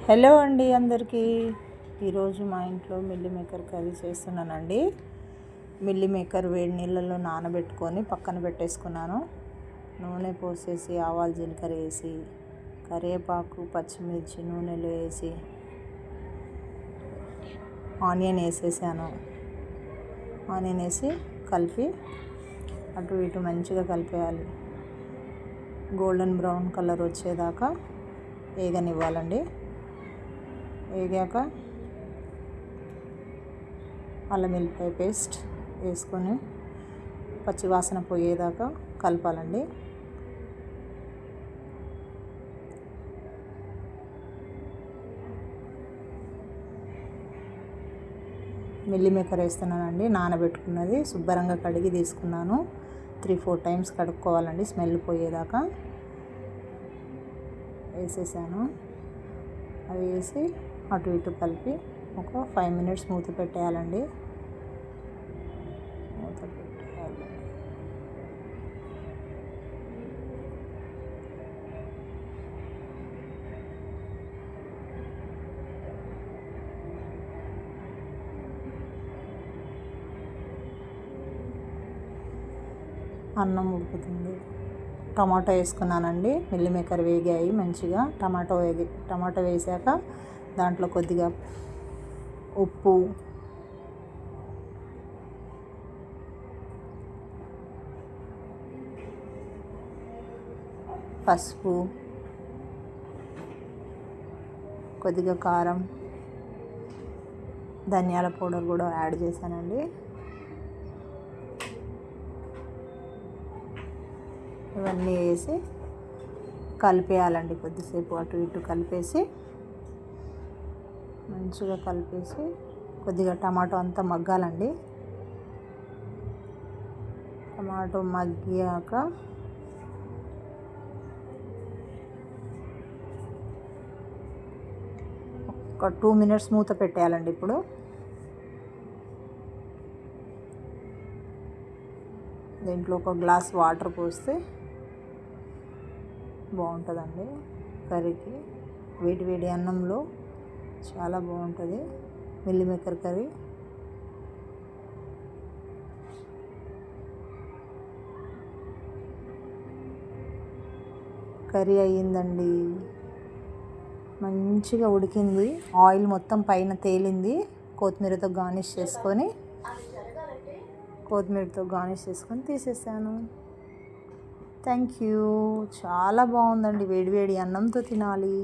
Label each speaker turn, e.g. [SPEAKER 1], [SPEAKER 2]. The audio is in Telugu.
[SPEAKER 1] హలో అండి అందరికీ. ఈరోజు మా ఇంట్లో మిల్లీ మేకర్ కర్రీ చేస్తున్నానండి. మిల్లీ మేకర్ వేడి నీళ్ళలో నానబెట్టుకొని పక్కన పెట్టేసుకున్నాను. నూనె పోసేసి ఆవాలు జీలకర్ర వేసి కరివేపాకు పచ్చిమిర్చి నూనెలో వేసి ఆనియన్ వేసేసాను. ఆనియన్ వేసి కలిపి అటు ఇటు మంచిగా కలిపేయాలి. గోల్డెన్ బ్రౌన్ కలర్ వచ్చేదాకా వేగనివ్వాలండి. వేగాక అల్లం వెల్లిపాయ పేస్ట్ వేసుకొని పచ్చివాసన పోయేదాకా కలపాలండి. మిల్లీ మేకర్ వేస్తున్నానండి. నానబెట్టుకున్నది శుభ్రంగా కడిగి తీసుకున్నాను. 3-4 టైమ్స్ కడుక్కోవాలండి స్మెల్ పోయేదాకా. వేసేసాను. అవి వేసి అటు ఇటు కలిపి ఒక 5 మినిట్స్ మూత పెట్టేయాలండి. మూత పెట్టేయాలి. అన్నం ఉడుకుతుంది. టమాటో వేసుకున్నానండి. మిల్లీ మేకర్ వేగాయి మంచిగా. టమాటో వేసాక దాంట్లో కొద్దిగా ఉప్పు, పసుపు, కొద్దిగా కారం, ధనియాల పౌడర్ కూడా యాడ్ చేశానండి. ఇవన్నీ వేసి కలిపేయాలండి. కొద్దిసేపు అటు ఇటు కలిపేసి మంచిగా కలిపేసి కొద్దిగా టమాటో అంతా మగ్గాలండి. టమాటో మగ్గాక ఒక 2 మినిట్స్ మూత పెట్టేయాలండి. ఇప్పుడు దీంట్లో ఒక గ్లాస్ వాటర్ పోస్తే బాగుంటుందండి కర్రీకి. వేడి వేడి అన్నంలో చాలా బాగుంటుంది మిల్లీ మేకర్ కర్రీ. కర్రీ అయ్యిందండి. మంచిగా ఉడికింది. ఆయిల్ మొత్తం పైన తేలింది. కొత్తిమీరతో గార్నిష్ చేసుకొని తీసేసాను. Thank you. చాలా బాగుందండి. వేడి వేడి అన్నంతో తినాలి.